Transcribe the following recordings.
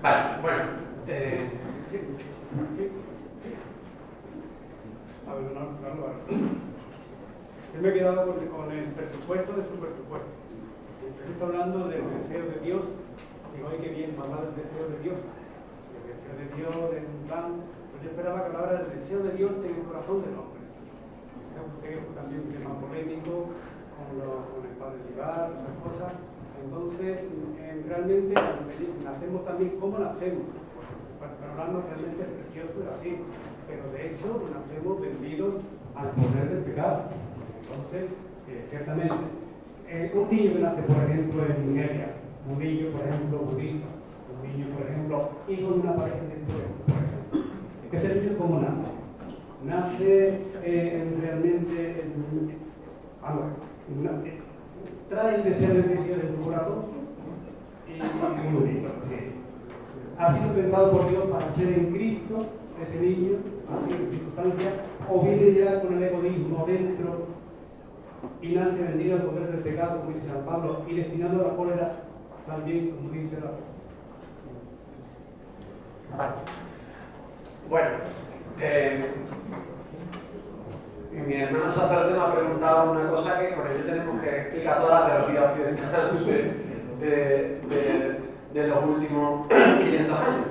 Vale, bueno. A ver, no. Yo me he quedado con el presupuesto de su presupuesto. Usted está hablando del deseo de Dios. Digo, ay, qué bien, hablar del deseo de Dios. El deseo de Dios en un plan. Pues yo esperaba que hablara del deseo de Dios en el corazón del hombre. Porque es también un tema polémico con el padre Libar, esas cosas. Entonces, realmente nacemos también como nacemos. Para hablarnos realmente es precioso, es así. Pero de hecho, nacemos vendidos al poder del pecado. Entonces, ciertamente, un niño que nace, por ejemplo, en Nigeria, un niño, por ejemplo, budista, un niño, por ejemplo, hijo de una pareja de pueblo, por ejemplo. ¿Este niño cómo nace? Nace realmente, trae el deseo de Dios en tu corazón y muy bonito, sí. Ha sido pensado por Dios para ser en Cristo, ese niño, así en circunstancias, o viene ya con el egoísmo dentro y nace vendido al poder del pecado, como dice San Pablo, y destinado a la cólera también, como dice la... Vale. Bueno, mi hermano sacerdote me ha preguntado una cosa que con ello tenemos que explicar toda la teología occidental de los últimos 500 años.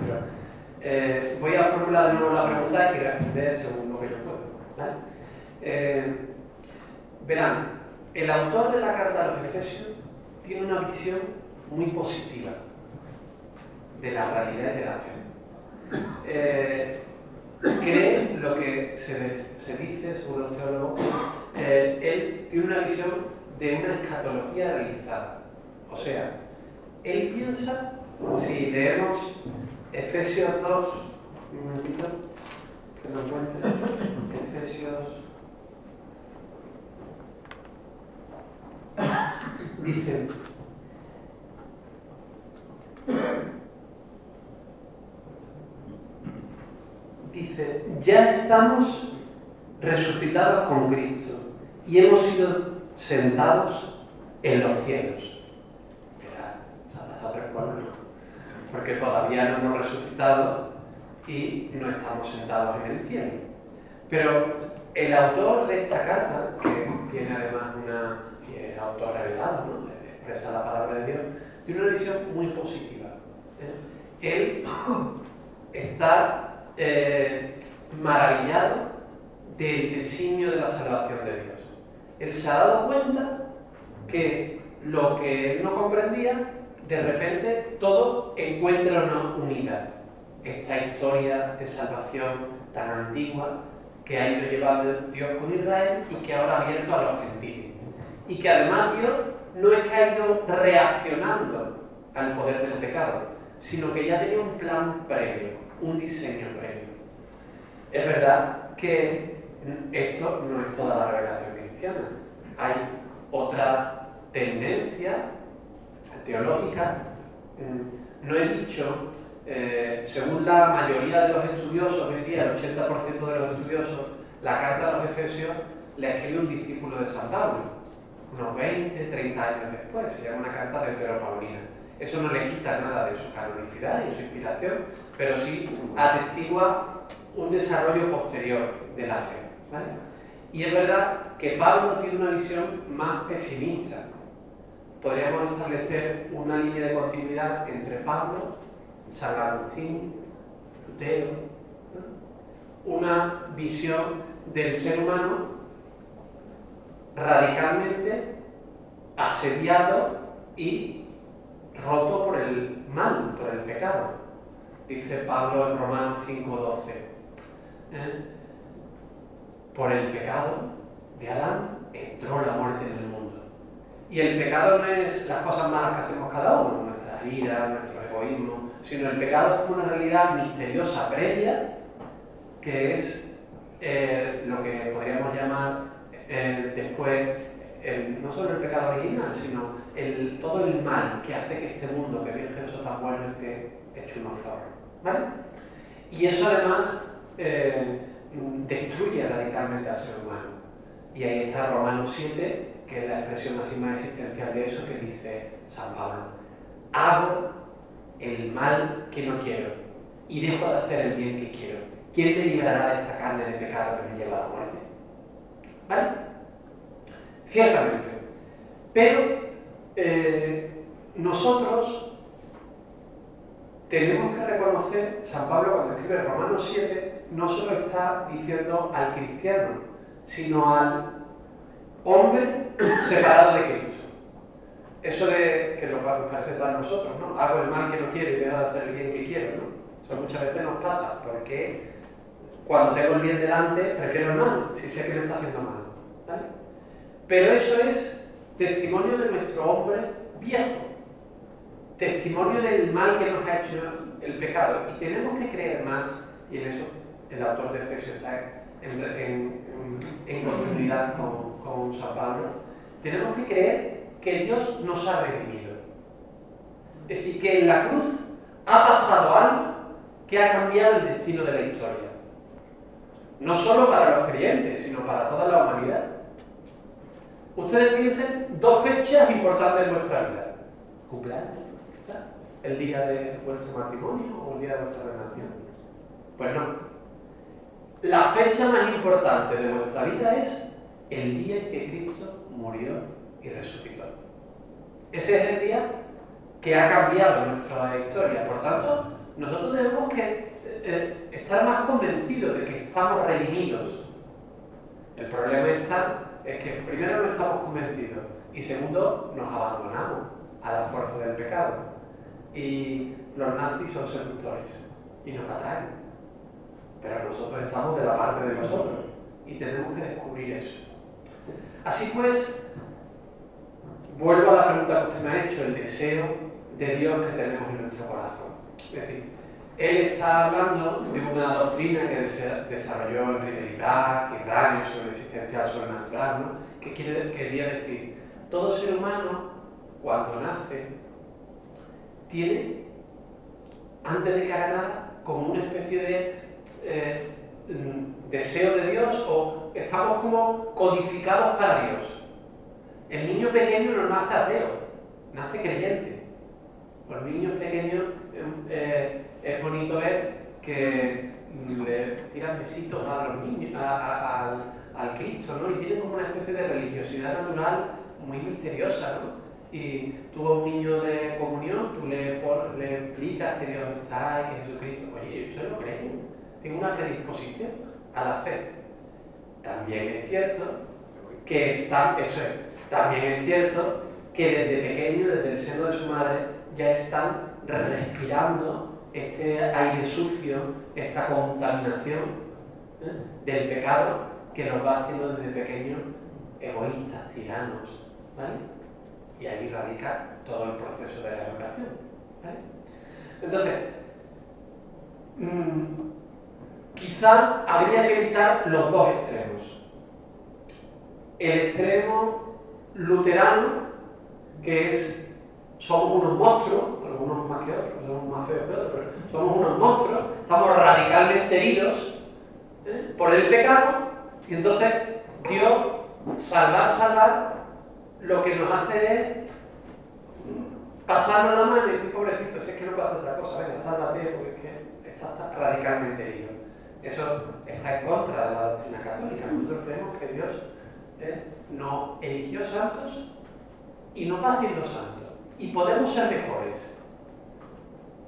Pero, voy a formular de nuevo la pregunta y responder según lo que yo puedo. ¿Vale? Verán, el autor de la carta a los Efesios tiene una visión muy positiva de la realidad y de la fe. Cree lo que se dice sobre los teólogos, él tiene una visión de una escatología realizada. O sea, él piensa, si leemos Efesios 2, un momentito, que lo encuentre, Efesios, dice, ya estamos resucitados con Cristo y hemos sido sentados en los cielos. Porque todavía no hemos resucitado y no estamos sentados en el cielo. Pero el autor de esta carta, que tiene además es autor revelado, ¿no? Expresa la palabra de Dios, tiene una visión muy positiva. Él está maravillado del designio de la salvación de Dios. Él se ha dado cuenta que lo que él no comprendía, de repente todo encuentra una unidad. Esta historia de salvación tan antigua que ha ido llevando Dios con Israel y que ahora ha abierto a los gentiles. Y que además Dios no es que ha ido reaccionando al poder del pecado, sino que ya tenía un plan previo, un diseño previo. Es verdad que esto no es toda la revelación cristiana. Hay otra tendencia teológica. No he dicho, según la mayoría de los estudiosos, hoy en día el 80% de los estudiosos, la carta a los Efesios la escribe un discípulo de San Pablo, unos 20, 30 años después, se llama una carta deuteropaulina. Eso no le quita nada de su canonicidad y de su inspiración, pero sí atestigua un desarrollo posterior de la fe, ¿vale? Y es verdad que Pablo tiene una visión más pesimista. Podríamos establecer una línea de continuidad entre Pablo, San Agustín, Lutero, ¿no? Una visión del ser humano radicalmente asediado y roto por el mal, por el pecado. Dice Pablo en Romanos 5:12, por el pecado de Adán entró la muerte en el mundo. Y el pecado no es las cosas malas que hacemos cada uno, nuestras iras, nuestros egoísmos, sino el pecado es como una realidad misteriosa previa, que es lo que podríamos llamar después, no solo el pecado original, sino todo el mal que hace que este mundo que Dios pensó tan bueno esté hecho unos zorros, ¿vale? Y eso además destruye radicalmente al ser humano. Y ahí está Romanos 7, que es la expresión así más existencial de eso, que dice San Pablo: hago el mal que no quiero y dejo de hacer el bien que quiero, ¿quién me librará de esta carne de pecado que me lleva a la muerte? ¿Vale? Ciertamente. Pero nosotros tenemos que reconocer, San Pablo cuando escribe Romanos 7, no solo está diciendo al cristiano, sino al hombre separado de Cristo. Eso de que nos parece a nosotros, ¿no? Hago el mal que no quiero y dejo de hacer el bien que quiero, ¿no? Eso muchas veces nos pasa, porque cuando tengo el bien delante, prefiero el mal, si sé que me está haciendo mal, ¿vale? Pero eso es testimonio de nuestro hombre viejo, testimonio del mal que nos ha hecho el pecado. Y tenemos que creer más, y en eso el autor de Efesios está en continuidad con San Pablo, tenemos que creer que Dios nos ha redimido. Es decir, que en la cruz ha pasado algo que ha cambiado el destino de la historia. No solo para los creyentes, sino para toda la humanidad. Ustedes piensen dos fechas importantes en vuestra vida. Cumpleaños, ¿verdad? El día de vuestro matrimonio o el día de vuestra ordenación. Pues no. La fecha más importante de vuestra vida es el día en que Cristo murió y resucitó. Ese es el día que ha cambiado nuestra historia. Por tanto, nosotros tenemos que estar más convencidos de que estamos redimidos. El problema es que primero no estamos convencidos y segundo nos abandonamos a la fuerza del pecado. Y los nazis son seductores y nos atraen. Pero nosotros estamos de la parte de nosotros y tenemos que descubrir eso. Así pues, vuelvo a la pregunta que usted me ha hecho, el deseo de Dios que tenemos en nuestro corazón. Es decir, él está hablando de una doctrina que desarrolló Friedrich Bach y Ranier sobre existencial sobrenatural, ¿no? Que quería decir, todo ser humano, cuando nace, tiene, antes de que haga nada, como una especie de deseo de Dios, o estamos como codificados para Dios. El niño pequeño no nace ateo, nace creyente. Los niños pequeños es bonito ver que le tiran besitos a los niños, al Cristo, ¿no? Y tienen como una especie de religiosidad natural muy misteriosa, ¿no? Y tú a un niño de comunión, tú le explicas que Dios está y que Jesucristo, oye, ellos se lo creen, tienen una predisposición a la fe. También es cierto que también es cierto que desde pequeño, desde el seno de su madre, ya están respirando este aire sucio, esta contaminación del pecado que nos va haciendo desde pequeños egoístas, tiranos, ¿vale? Y ahí radica todo el proceso de la educación, ¿vale? Entonces, quizá habría que evitar los dos extremos. El extremo luterano, que es somos unos monstruos, algunos más que otros, somos más feos que otros, pero somos unos monstruos, estamos radicalmente heridos por el pecado, y entonces Dios, salvar, lo que nos hace es pasarnos la mano y decir, pobrecito, si es que no puedo hacer otra cosa, venga, sálvate, porque es que estás radicalmente herido. Eso está en contra de la doctrina católica. Nosotros creemos que Dios nos eligió santos y nos va haciendo santos. Y podemos ser mejores.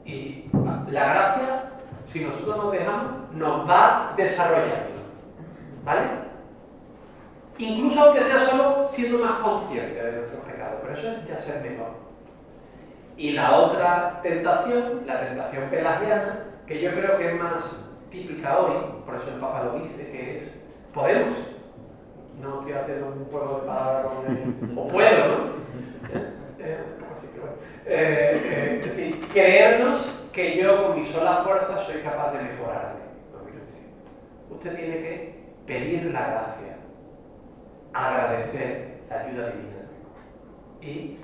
Y la gracia, si nosotros nos dejamos, nos va desarrollando. ¿Vale? Incluso aunque sea solo siendo más consciente de nuestros pecados, pero eso es ya ser mejor. Y la otra tentación, la tentación pelagiana, que yo creo que es más típica hoy, por eso el Papa lo dice, que es, podemos. No estoy haciendo un juego de palabras con él, o puedo, ¿no? Así que bueno. Es decir, creernos que yo con mi sola fuerza soy capaz de mejorarme. No, mire usted tiene que pedir la gracia, agradecer la ayuda divina y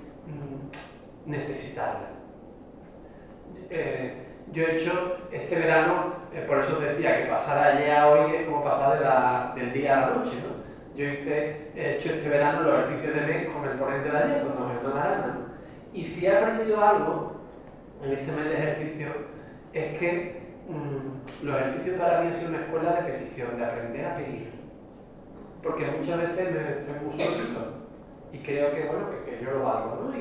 necesitarla. Yo he hecho este verano, por eso decía que pasar allá a hoy es como pasar del día a la noche, ¿no? Yo he hecho este verano los ejercicios de mes con el ponente de ayer, con don Germán Arana. Y si he aprendido algo, en este mes de ejercicio es que los ejercicios para mí han sido una escuela de petición, de aprender a pedir. Porque muchas veces me estoy muy súbdito y creo que, bueno, que yo lo valgo, ¿no?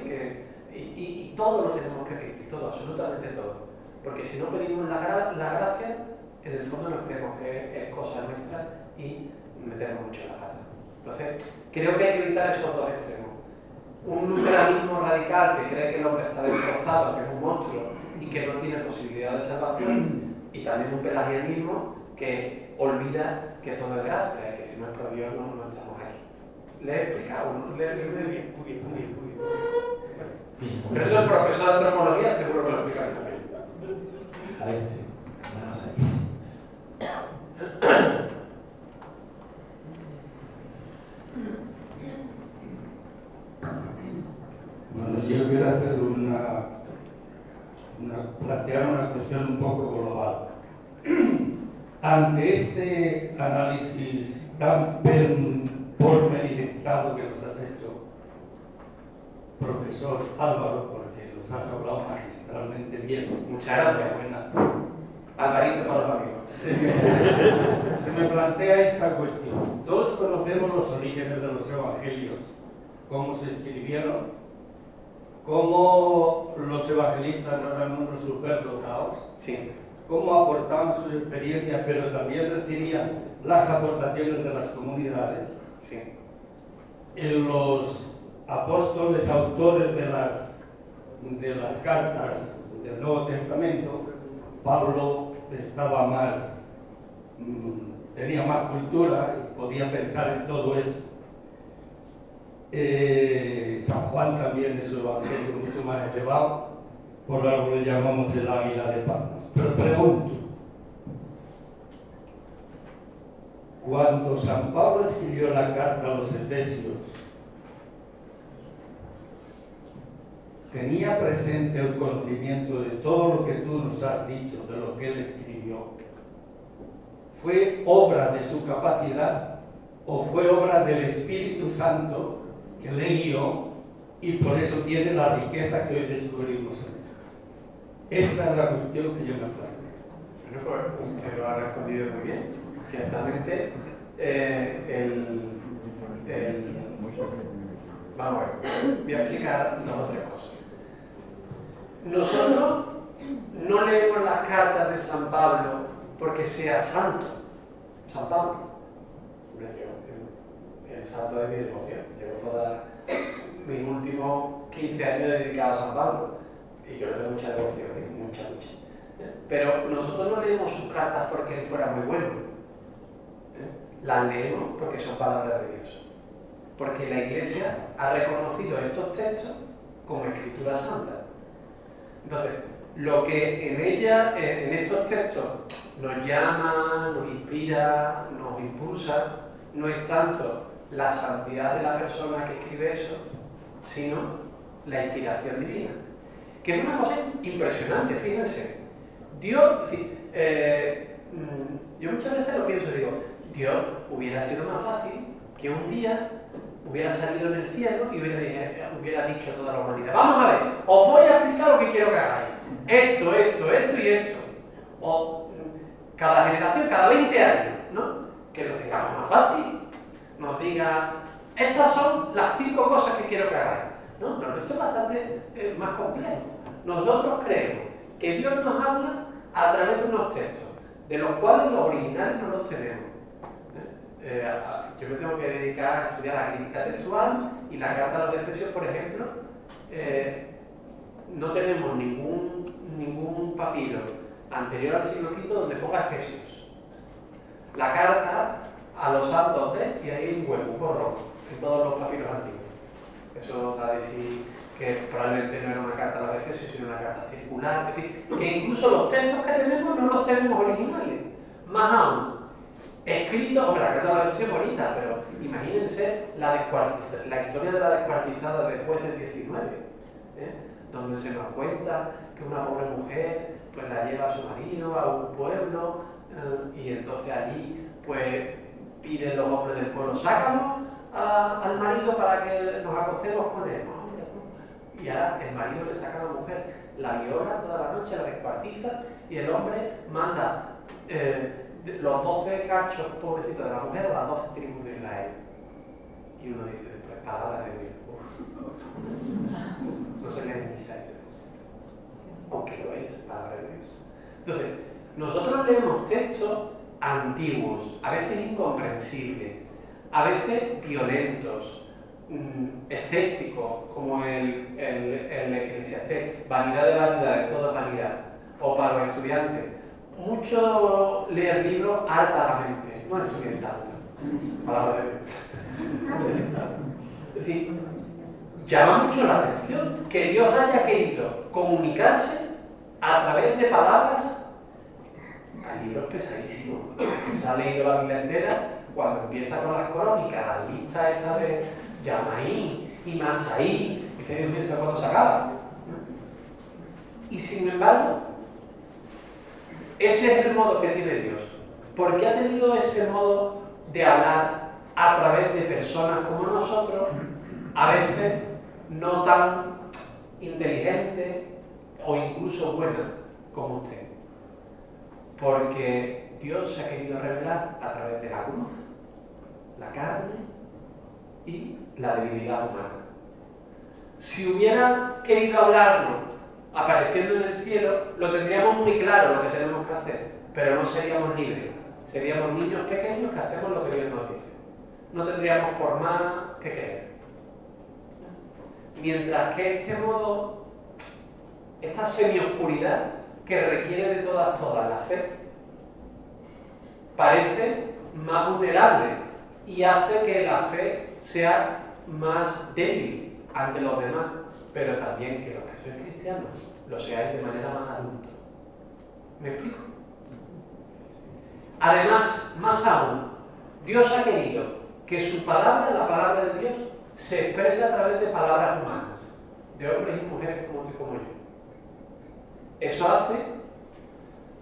Y todo lo tenemos que pedir, todo, absolutamente todo. Porque si no pedimos la gracia, en el fondo nos creemos que es cosa nuestra y metemos mucho la pata. Entonces, creo que hay que evitar esos dos extremos. Un luteranismo radical que cree que el hombre está destrozado, que es un monstruo y que no tiene posibilidad de salvación, y también un pelagianismo que olvida que todo es gracia y que si no es por Dios no estamos aquí. ¿Le he explicado? ¿No? ¿Le he explicado? Muy bien. Pero eso el profesor de antropología seguro que lo explica bien. A ver, sí. Vamos a Bueno, yo quiero hacer plantear una cuestión un poco global. Ante este análisis tan pormenorizado que nos has hecho, profesor Álvaro, porque nos has hablado magistralmente bien. Muchas gracias. Alvarito para los amigos. Se me plantea esta cuestión. Todos conocemos los orígenes de los evangelios, cómo se escribieron, cómo los evangelistas no eran unos superdotados, Sí. cómo aportaban sus experiencias, pero también recibían las aportaciones de las comunidades. Sí. En los apóstoles autores de las cartas del Nuevo Testamento, Pablo estaba tenía más cultura y podía pensar en todo esto. San Juan también es su evangelio mucho más elevado, por algo le llamamos el águila de Patmos. Pero pregunto, cuando San Pablo escribió la carta a los Efesios, ¿tenía presente el conocimiento de todo lo que tú nos has dicho, de lo que él escribió? ¿Fue obra de su capacidad o fue obra del Espíritu Santo que le guió y por eso tiene la riqueza que hoy descubrimos en él? Esta es la cuestión que yo me planteo. Bueno, pues usted lo ha respondido muy bien. Ciertamente, vamos a ver, voy a explicar dos o tres cosas. Nosotros no leemos las cartas de San Pablo porque sea santo. San Pablo. Hombre, yo, el santo de mi devoción. Llevo todos mis últimos 15 años dedicados a San Pablo. Y yo le tengo mucha devoción, mucha. Pero nosotros no leemos sus cartas porque él fuera muy bueno. Las leemos porque son palabras de Dios. Porque la Iglesia ha reconocido estos textos como escritura santa. Entonces, lo que en ella, en estos textos, nos llama, nos inspira, nos impulsa, no es tanto la santidad de la persona que escribe eso, sino la inspiración divina. Que es una cosa impresionante, fíjense. Dios, yo muchas veces lo pienso y digo, Dios hubiera sido más fácil que un día hubiera salido en el cielo y hubiera dicho a toda la humanidad, vamos a ver, os voy a explicar lo que quiero que hagáis. Esto y esto. O cada generación, cada 20 años, ¿no? Que lo tengamos más fácil. Nos diga, estas son las 5 cosas que quiero que hagáis. No, pero esto es bastante más complejo. Nosotros creemos que Dios nos habla a través de unos textos, de los cuales los originales no los tenemos. Yo me tengo que dedicar a estudiar la crítica textual y la carta a los Efesios, por ejemplo, no tenemos ningún papiro anterior al siglo V donde ponga Efesios. La carta a los santos y ahí hay un hueco, un borrón en todos los papiros antiguos. Eso da a decir que probablemente no era una carta a los Efesios, sino una carta circular. Es decir, que incluso los textos que tenemos no los tenemos originales. Más aún, escritos, hombre, la carta a los Efesios es bonita, pero imagínense la historia de la descuartizada de Jueces 19, donde se nos cuenta que una pobre mujer pues la lleva a su marido a un pueblo y entonces allí pues piden los hombres del pueblo, sácanos al marido para que nos acostemos con él. Y ahora el marido le saca a la mujer la viola toda la noche, la descuartiza, y el hombre manda los 12 cachos pobrecitos de la mujer a las 12 tribus de Israel. Y uno dice, pues palabra de Dios. No se le misa ese. Aunque lo es, palabra de Dios. Entonces, nosotros leemos textos antiguos, a veces incomprensibles, a veces violentos, escépticos, como el Eclesiastés, vanidad de vanidades, todo es vanidad, o para los estudiantes. Mucho leer libros altamente, no estudiar tanto, palabra de Dios. Es decir, llama mucho la atención que Dios haya querido comunicarse a través de palabras. Hay libros pesadísimos, que se ha leído la Biblia entera, cuando empieza con las crónicas, las listas esas de Yamaí y Masaí, dice Dios mío, ¿cuándo se acaba? Y sin embargo, ese es el modo que tiene Dios. ¿Por qué ha tenido ese modo de hablar a través de personas como nosotros, a veces no tan inteligentes o incluso buenas como usted? Porque Dios se ha querido revelar a través de la cruz, la carne y la debilidad humana. Si hubiera querido hablarnos apareciendo en el cielo, lo tendríamos muy claro lo que tenemos que hacer, pero no seríamos libres. Seríamos niños pequeños que hacemos lo que Dios nos dice. No tendríamos por más que querer. Mientras que este modo, esta semioscuridad que requiere de todas la fe, parece más vulnerable y hace que la fe sea más débil ante los demás, pero también que los que sois cristianos lo seáis de manera más adulta. ¿Me explico? Además, más aún, Dios ha querido que su palabra, la palabra de Dios, se exprese a través de palabras humanas, de hombres y mujeres como tú y como yo. Eso hace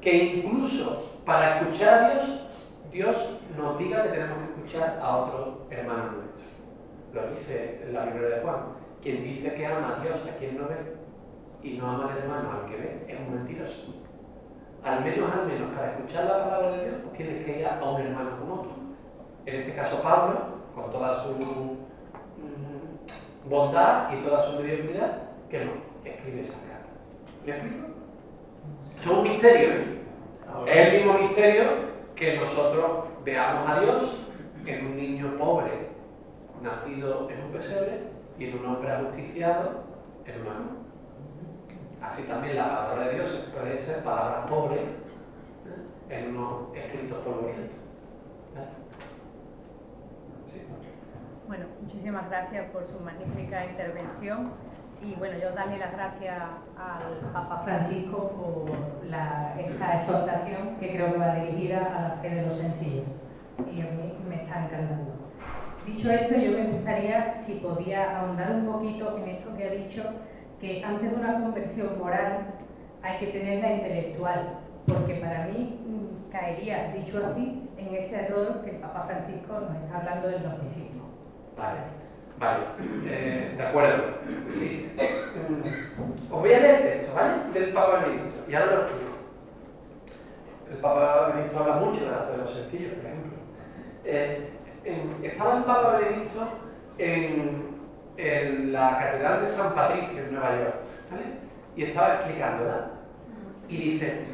que incluso para escuchar a Dios, Dios nos diga que tenemos que escuchar a otro hermano nuestro. Lo dice en la Biblia de Juan. Quien dice que ama a Dios a quien no ve y no ama al hermano al que ve es un mentiroso. Al menos, para escuchar la palabra de Dios, tienes que ir a un hermano como tú. En este caso, Pablo, con toda su bondad y toda su mediocridad, que no escribe esa carta. ¿Me explico? Es un misterio, ¿eh? Es el mismo misterio que nosotros veamos a Dios en un niño pobre nacido en un pesebre y en un hombre ajusticiado en una cruz. Así también la palabra de Dios se expresa en palabras pobres, en unos escritos polvorientos. Sí. Bueno, muchísimas gracias por su magnífica intervención. Y bueno, yo darle las gracias al Papa Francisco por esta exhortación que creo que va dirigida a la fe de los sencillos. Y a mí me está encantando. Dicho esto, yo me gustaría, si podía ahondar un poquito en esto que ha dicho, que antes de una conversión moral hay que tenerla intelectual, porque para mí caería, dicho así, en ese error que el Papa Francisco nos está hablando del gnosticismo. Vale, de acuerdo. Sí. Os voy a leer el texto, ¿vale? Del Papa Benedicto, y ahora lo explico. El Papa Benedicto habla mucho de la fe de los sencillos, por ejemplo. Estaba el Papa Benedicto en la Catedral de San Patricio, en Nueva York, ¿vale? Y estaba explicándola. Y dice,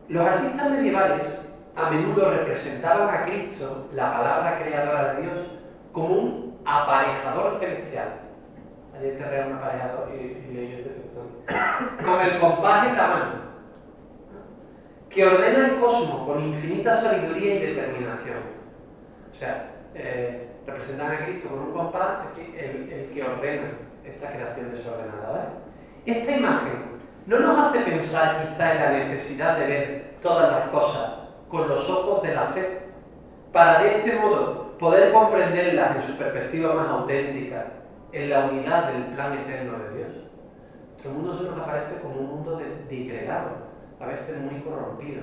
los artistas medievales a menudo representaban a Cristo, la palabra creadora de Dios, como un aparejador celestial. Ayer te regalé un aparejador y leí el texto. Con el compás en la mano, que ordena el cosmos con infinita sabiduría y determinación. O sea, representan a Cristo con un compás, es decir, el que ordena esta creación desordenada, ¿vale? Esta imagen no nos hace pensar quizá en la necesidad de ver todas las cosas con los ojos de la fe, para de este modo poder comprenderlas en su perspectiva más auténtica, en la unidad del plan eterno de Dios. Nuestro mundo se nos aparece como un mundo disgregado, a veces muy corrompido,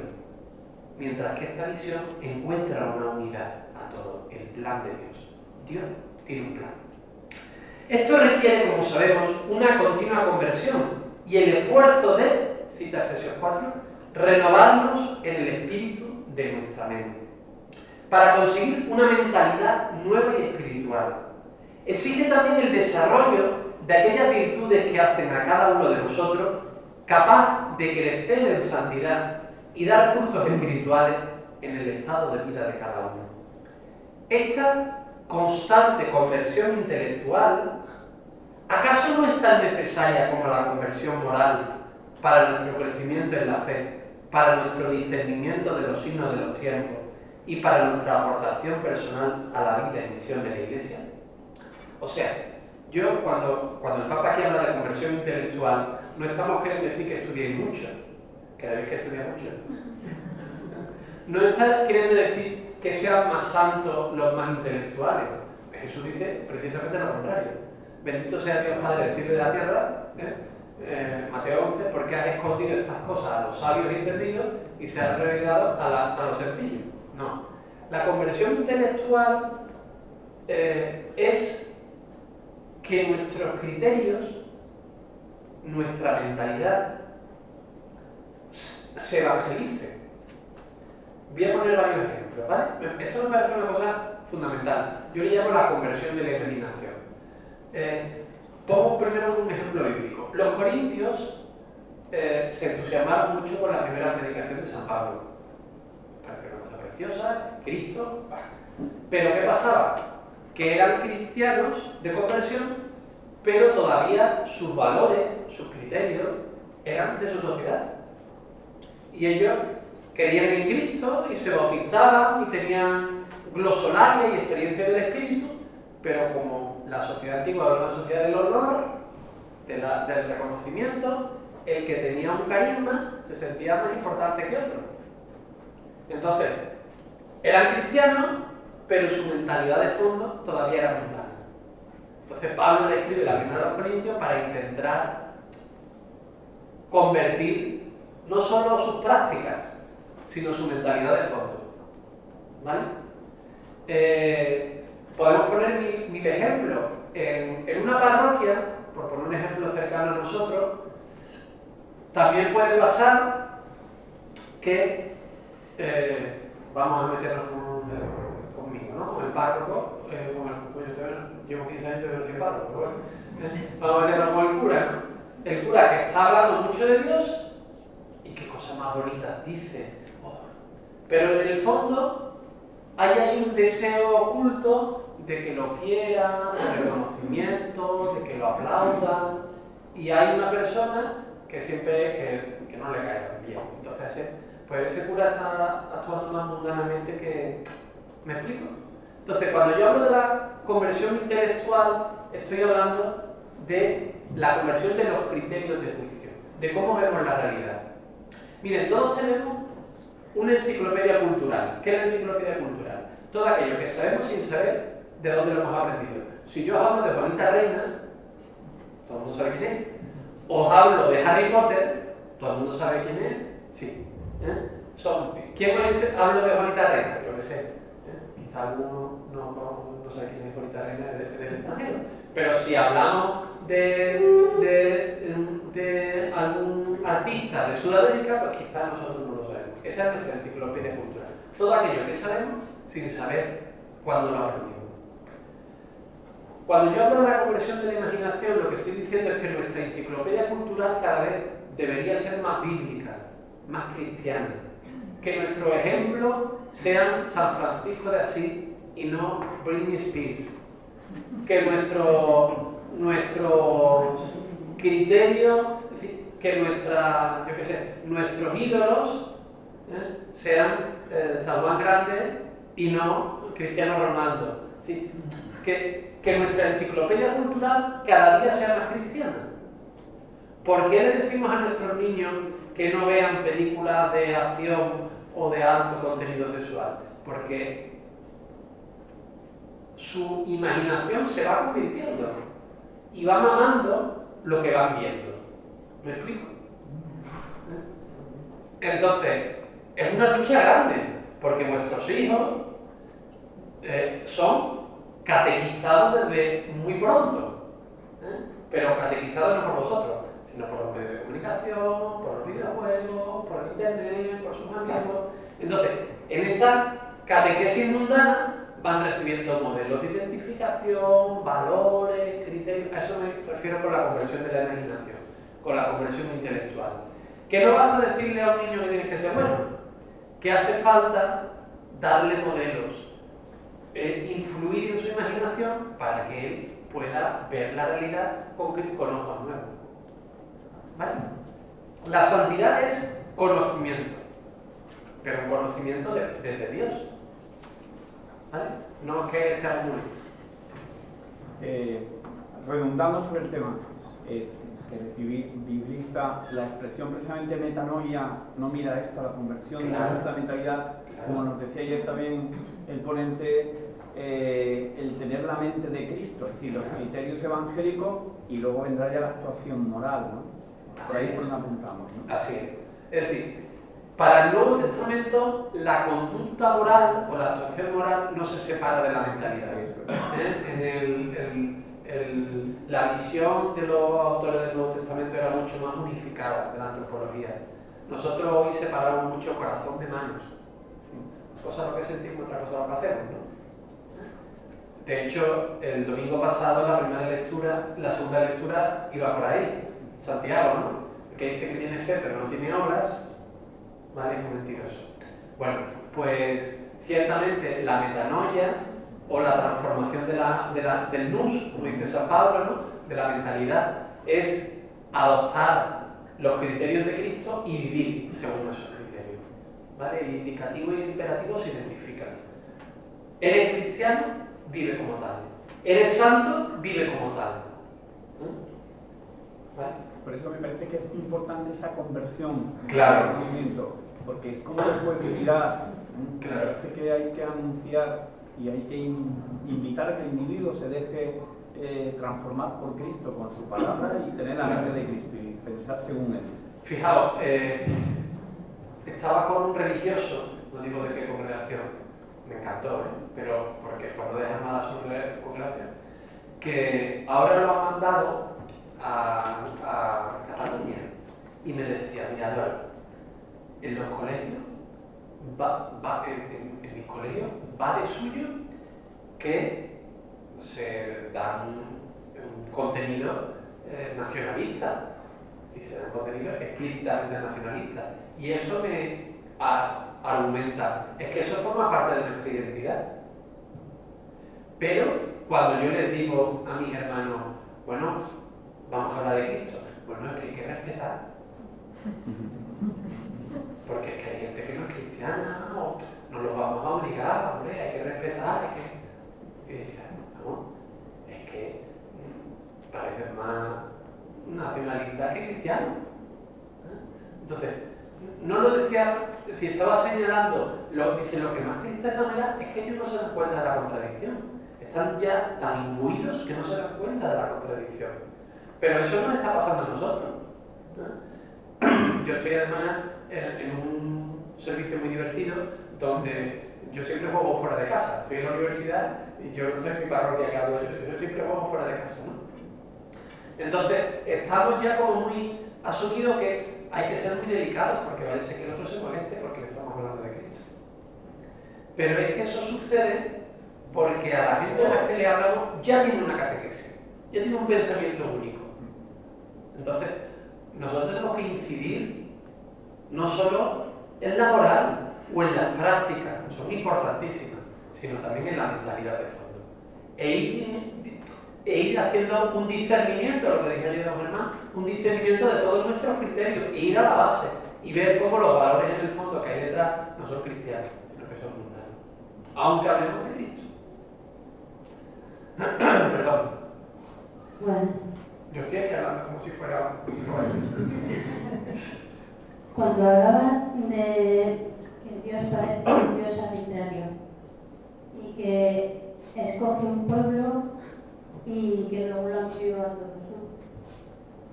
mientras que esta visión encuentra una unidad a todo, el plan de Dios. Dios tiene un plan. Esto requiere, como sabemos, una continua conversión, y el esfuerzo de, cita Efesios 4, renovarnos en el espíritu de nuestra mente, para conseguir una mentalidad nueva y espiritual. Exige también el desarrollo de aquellas virtudes que hacen a cada uno de nosotros capaz de crecer en santidad y dar frutos espirituales en el estado de vida de cada uno. Esta constante conversión intelectual, ¿acaso no es tan necesaria como la conversión moral para nuestro crecimiento en la fe, para nuestro discernimiento de los signos de los tiempos y para nuestra aportación personal a la vida y misión de la Iglesia? O sea, yo cuando el Papa aquí habla de conversión intelectual, no estamos queriendo decir que estudiéis mucho, que debéis que estudiar mucho. No está queriendo decir que sean más santos los más intelectuales. Jesús dice precisamente lo contrario. Bendito sea Dios Padre del cielo y de la tierra, Mateo 11, porque has escondido estas cosas a los sabios y entendidos y se has revelado a los sencillos. No. La conversión intelectual es que nuestros criterios, nuestra mentalidad, se evangelice. Voy a poner varios ejemplos, ¿vale? Esto me parece una cosa fundamental. Yo le llamo la conversión de la imaginación. Pongo primero un ejemplo bíblico. Los corintios se entusiasmaron mucho con la primera predicación de San Pablo. Parece una cosa preciosa, Cristo. Pero ¿qué pasaba? Que eran cristianos de conversión, pero todavía sus valores, sus criterios, eran de su sociedad. Y ellos creían en Cristo y se bautizaban y tenían glosolalia y experiencia del Espíritu, pero como la sociedad antigua era una sociedad del honor, del reconocimiento, el que tenía un carisma se sentía más importante que otro. Entonces, eran cristianos, pero su mentalidad de fondo todavía era mundana. Entonces Pablo le escribe la primera a los Corintios para intentar convertir no solo sus prácticas, sino su mentalidad de fondo. ¿Vale? Podemos poner mil ejemplos. En una parroquia, por poner un ejemplo cercano a nosotros, también puede pasar que vamos a meternos conmigo, ¿no? Con el párroco, llevo 15 años de no soy párroco, pero bueno, vamos a meternos con el cura, ¿no? El cura que está hablando mucho de Dios y qué cosas más bonitas dice, pero en el fondo hay ahí un deseo oculto de que lo quieran, de reconocimiento, de que lo aplaudan, y hay una persona que siempre que no le cae bien. Entonces, pues ese cura está actuando más mundanamente que... ¿Me explico? Entonces, cuando yo hablo de la conversión intelectual, estoy hablando de la conversión de los criterios de juicio, de cómo vemos la realidad. Miren, todos tenemos una enciclopedia cultural. ¿Qué es la enciclopedia cultural? Todo aquello que sabemos sin saber de dónde lo hemos aprendido. Si yo hablo de Juanita Reina, todo el mundo sabe quién es. Os hablo de Harry Potter, todo el mundo sabe quién es. Sí. ¿Quién me dice hablo de Juanita Reina? Yo qué sé. Quizá alguno no sabe quién es Juanita Reina del extranjero. Pero si hablamos de algún artista de Sudamérica, pues quizá nosotros no lo sabemos. Esa es nuestra enciclopedia cultural. Todo aquello que sabemos sin saber cuándo lo aprendimos. Cuando yo hablo de la conversión de la imaginación, lo que estoy diciendo es que nuestra enciclopedia cultural cada vez debería ser más bíblica, más cristiana. Que nuestros ejemplos sean San Francisco de Asís y no Britney Spears. Que nuestros criterios, es decir, que nuestros ídolos sean San Juan Grande y no Cristiano Ronaldo. Es decir, que nuestra enciclopedia cultural cada día sea más cristiana. ¿Por qué le decimos a nuestros niños que no vean películas de acción o de alto contenido sexual? Porque su imaginación se va convirtiendo y va mamando lo que van viendo. ¿Me explico? Entonces, es una lucha grande, porque vuestros hijos son catequizados desde muy pronto, pero catequizados no por vosotros, sino por los medios de comunicación, por los videojuegos, por internet, por sus amigos. Entonces, en esa catequesis mundana van recibiendo modelos de identificación, valores, criterios. A eso me refiero con la conversión de la imaginación, con la conversión intelectual. Que no basta decirle a un niño que tiene que ser bueno, que hace falta darle modelos, influir en su imaginación para que él pueda ver la realidad con ojos nuevos. ¿Vale? La santidad es conocimiento, pero un conocimiento desde Dios. ¿Vale? No es que sea muy redundando sobre el tema, que biblista, la expresión precisamente metanoia no mira esto, la conversión de nuestra mentalidad, como nos decía ayer también el ponente, el tener la mente de Cristo, es decir, los criterios evangélicos, y luego vendrá ya la actuación moral, ¿no? Por ahí por donde apuntamos, ¿no? Así es. Es decir, para el Nuevo Testamento la conducta moral o la actuación moral no se separa de la mentalidad. La visión de los autores del Nuevo Testamento era mucho más unificada de la antropología. Nosotros hoy separamos mucho corazón de manos. Cosa lo que sentimos, otra cosa lo que hacemos, ¿no? De hecho, el domingo pasado, la segunda lectura iba por ahí. Santiago, ¿no? El que dice que tiene fe pero no tiene obras, ¿vale? Es un mentiroso. Bueno, pues ciertamente la metanoia o la transformación del nous, como dice San Pablo, ¿no? De la mentalidad, es adoptar los criterios de Cristo y vivir según esos criterios. ¿Vale? El indicativo y el imperativo se identifican. Eres cristiano, vive como tal. Eres santo, vive como tal. ¿Vale? Por eso me parece que es importante esa conversión, claro, porque es como después que dirás, claro, parece que hay que anunciar y hay que invitar a que el individuo se deje transformar por Cristo con su palabra y tener la mente de Cristo y pensar según Él. Fijaos, estaba con un religioso, no digo de qué congregación, me encantó, pero porque por no dejar mal a su congregación, que ahora lo han mandado a Cataluña y me decía, mira, Álvaro, en los colegios, en mis colegios va de suyo que se dan un contenido nacionalista, y se dan contenido explícitamente nacionalista, y eso me argumenta, es que eso forma parte de nuestra identidad. Pero cuando yo les digo a mis hermanos, bueno, vamos a hablar de Cristo, bueno, es que hay que respetar, porque es que hay gente que no es cristiana, o no los vamos a obligar, hombre, hay que respetar, y decía, no, es que parecen más nacionalistas que cristianos. Entonces, no lo decía, es decir, estaba señalando, dice, lo que más tristeza me da es que ellos no se dan cuenta de la contradicción. Están ya tan imbuidos que no se dan cuenta de la contradicción. Pero eso nos está pasando a nosotros. Yo estoy además en un servicio muy divertido donde yo siempre juego fuera de casa. Estoy en la universidad y yo no estoy en mi parroquia que hablo yo siempre juego fuera de casa, ¿no? Entonces, estamos ya como muy asumidos que hay que ser muy delicados porque vaya a ser que el otro se moleste porque le estamos hablando de Cristo. Pero es que eso sucede porque a la gente a la que le hablamos ya tiene una catequesis, ya tiene un pensamiento único. Entonces, nosotros tenemos que incidir no solo en la moral o en las prácticas, que son importantísimas, sino también en la mentalidad de fondo. E ir haciendo un discernimiento, lo que dije ayer don Germán, un discernimiento de todos nuestros criterios, e ir a la base y ver cómo los valores en el fondo que hay detrás no son cristianos, sino que son mundanos. Aunque hablemos de Cristo. Perdón. Bueno. Yo estoy aquí hablando como si fuera... Cuando hablabas de que Dios parece un Dios arbitrario y que escoge un pueblo y que luego lo amplió a todos, ¿no?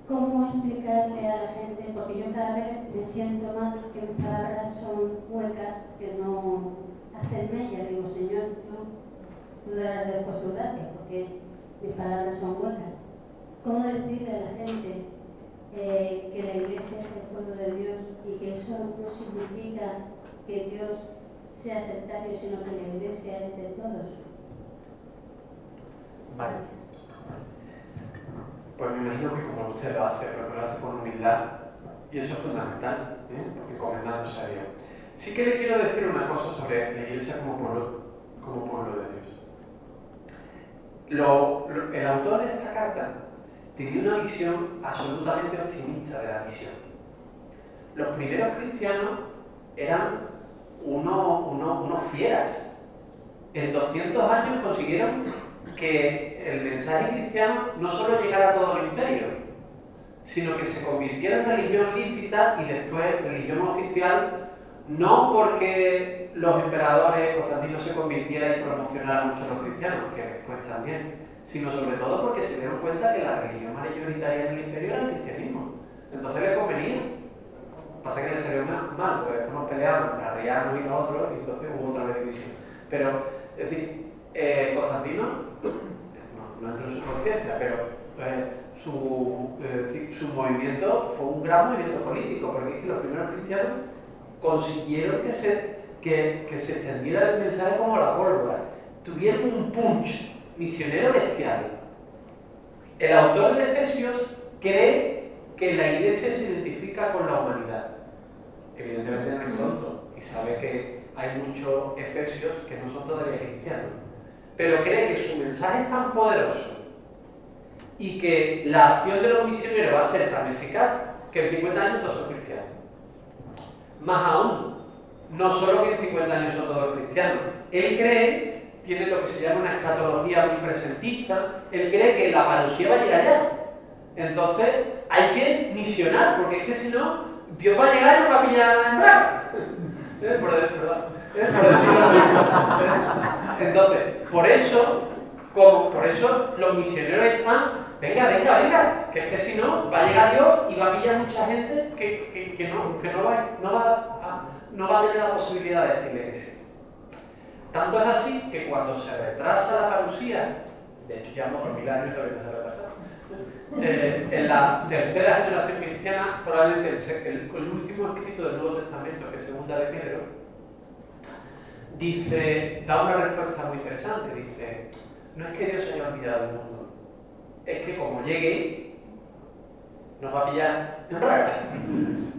¿Cómo explicarle a la gente? Porque yo cada vez me siento más que mis palabras son huecas, que no hacen mella. Digo, Señor, tú darás después tu gracia, porque mis palabras son huecas. ¿Cómo decirle a la gente que la Iglesia es el pueblo de Dios y que eso no significa que Dios sea sectario, sino que la Iglesia es de todos. Vale. Pues me imagino que como usted lo hace, pero lo hace con humildad, y eso es fundamental, encomendándose a Dios. Sí que le quiero decir una cosa sobre la Iglesia como pueblo de Dios. El autor de esta carta tenía una visión absolutamente optimista de la misión. Los primeros cristianos eran unos fieras. En 200 años consiguieron que el mensaje cristiano no solo llegara a todo el imperio, sino que se convirtiera en religión lícita y después religión oficial, no porque los emperadores Constantino se convirtiera y promocionara mucho a los cristianos, que después también, sino sobre todo porque se dieron cuenta que la religión mayoritaria en el imperio era el cristianismo. Entonces les convenía. Pasa que les salió mal, pues después nos pelearon entre arrianos y los otros, y entonces hubo otra vez división. Pero, es decir, Constantino, no entró en su conciencia, pero su movimiento fue un gran movimiento político, porque es que los primeros cristianos consiguieron que se extendiera el mensaje como la pólvora. Tuvieron un punch misionero bestial. El autor de Efesios cree que la Iglesia se identifica con la humanidad. Evidentemente no es tonto y sabe que hay muchos efesios que no son todavía cristianos, pero cree que su mensaje es tan poderoso y que la acción de los misioneros va a ser tan eficaz que en 50 años todos son cristianos. Más aún, no solo que en 50 años son todos cristianos, él cree, tiene lo que se llama una escatología muy presentista, él cree que la parusía va a llegar ya. Entonces hay que misionar, porque es que si no, Dios va a llegar y nos va a pillar en braga. Por decirlo así. Entonces, por eso los misioneros están, venga, que es que si no, va a llegar Dios y va a pillar mucha gente que no va a tener la posibilidad de decirle que sí. Tanto es así que cuando se retrasa la parusía, de hecho llevamos 2000 años y todavía no se retrasa, en la tercera generación cristiana, probablemente el último escrito del Nuevo Testamento, que es Segunda de Pedro, da una respuesta muy interesante. Dice, no es que Dios se haya olvidado del mundo, es que como llegue, nos va a pillar en braga.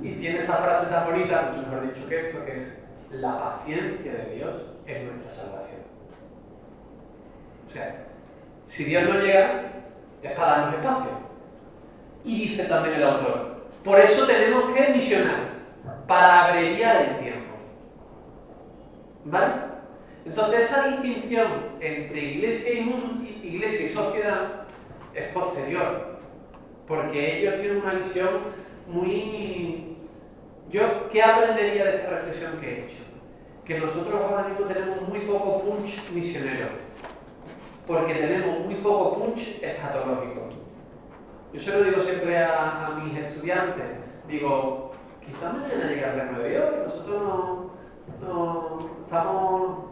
Y tiene esa frase tan bonita, mucho mejor dicho que esto, que es, la paciencia de Dios es nuestra salvación. O sea, si Dios no llega, es para darnos espacio. Y dice también el autor, por eso tenemos que misionar, para abreviar el tiempo. ¿Vale? Entonces esa distinción entre iglesia y sociedad es posterior, porque ellos tienen una visión muy... ¿Qué aprendería de esta reflexión que he hecho? Que nosotros ahora mismo tenemos muy poco punch misionero, porque tenemos muy poco punch escatológico. Yo se lo digo siempre a mis estudiantes, digo, quizás mañana llega el reino de Dios, y nosotros no estamos...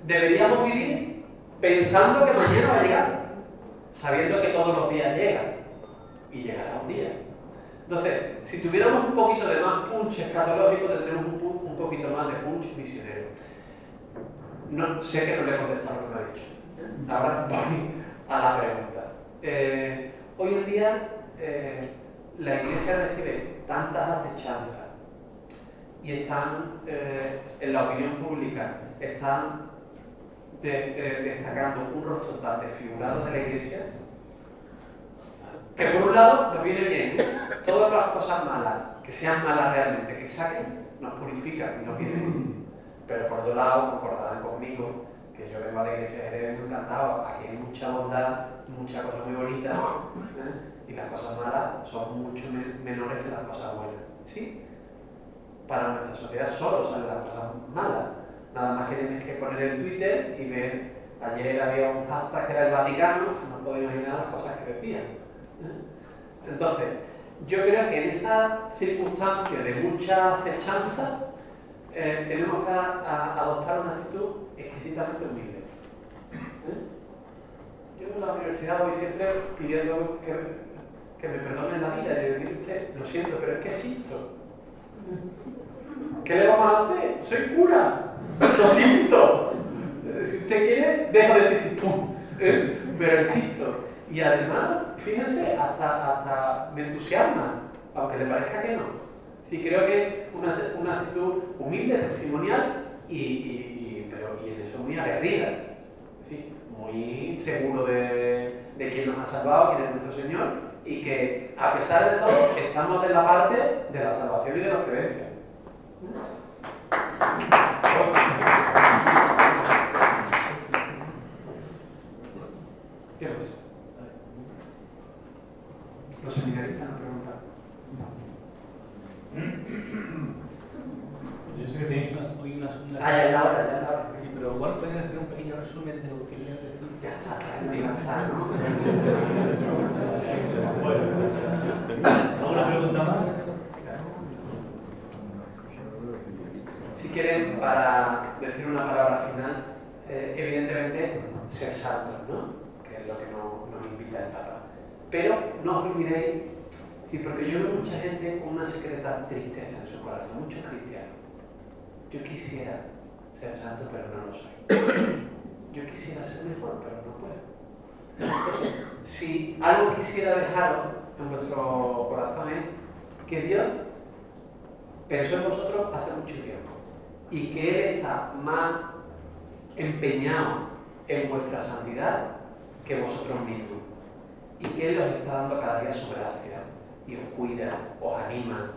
Deberíamos vivir pensando que mañana va a llegar, sabiendo que todos los días llega, y llegará un día. Entonces, si tuviéramos un poquito de más punch escatológico, tendremos un poquito más de punch misionero. No sé que no le he contestado lo que me ha dicho. Ahora voy a la pregunta. Hoy en día la Iglesia recibe tantas acechanzas y están en la opinión pública, están destacando un rostro tan desfigurado de la Iglesia, que por un lado nos viene bien, todas las cosas malas, que sean malas realmente, que saquen, nos purifican y nos viene bien. Pero por otro lado, concordarán conmigo, que yo vengo a la Iglesia de Dios encantado, aquí hay mucha bondad, mucha cosa muy bonita, y las cosas malas son mucho menores que las cosas buenas. ¿Sí? Para nuestra sociedad solo salen las cosas malas. Nada más que tienes que poner el Twitter y ver, ayer había un hashtag que era el Vaticano, no puedo imaginar las cosas que decían. Entonces, yo creo que en esta circunstancia de mucha acechanza, tenemos que adoptar una actitud exquisitamente humilde. Yo en la universidad voy siempre pidiendo que me perdonen la vida. Y yo digo, usted, lo siento, pero es que existo. ¿Qué le vamos a hacer? Soy cura. Lo siento. Si usted quiere, dejo de existir. ¡Pum! Pero existo. Y además, fíjense, hasta me entusiasma, aunque le parezca que no. Sí, creo que es una actitud humilde, testimonial y en eso muy aguerrida. ¿Sí? Muy seguro de quién nos ha salvado, quién es nuestro Señor, y que a pesar de todo estamos de la parte de la salvación y de la creencia. ¿Qué más? Los seminaristas nos preguntan. Yo sé que tenéis hoy una segunda. Ya es la hora. Sí, pero igual podéis hacer un pequeño resumen de lo que querías decir. Ya está, sí, basta, ¿no? ¿Alguna pregunta más? Si quieren, para decir una palabra final, evidentemente, ser santos, ¿no? Que es lo que nos invita el Papa. Pero no os olvidéis, sí, porque yo veo mucha gente con una secreta tristeza en su corazón, muchos cristianos. Yo quisiera ser santo, pero no lo soy. Yo quisiera ser mejor, pero no puedo. Entonces, si algo quisiera dejaros en vuestro corazón es que Dios pensó en vosotros hace mucho tiempo y que Él está más empeñado en vuestra santidad que vosotros mismos y que Él os está dando cada día su gracia y os cuida, os anima,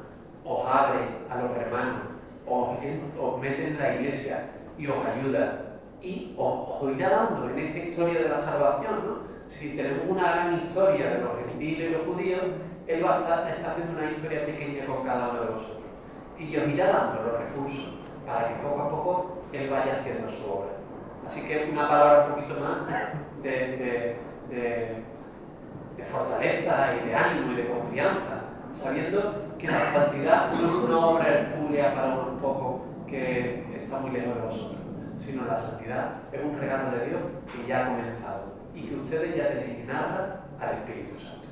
os abre a los hermanos, os mete en la iglesia y os ayuda y os irá dando en esta historia de la salvación, ¿no? Si tenemos una gran historia de los gentiles y los judíos, Él está haciendo una historia pequeña con cada uno de vosotros y os irá dando los recursos para que poco a poco Él vaya haciendo su obra. Así que una palabra un poquito más de fortaleza y de ánimo y de confianza, sabiendo que la santidad no es una obra hercúlea para unos pocos que está muy lejos de vosotros, sino la santidad es un regalo de Dios que ya ha comenzado y que ustedes ya tenéis en arra al Espíritu Santo.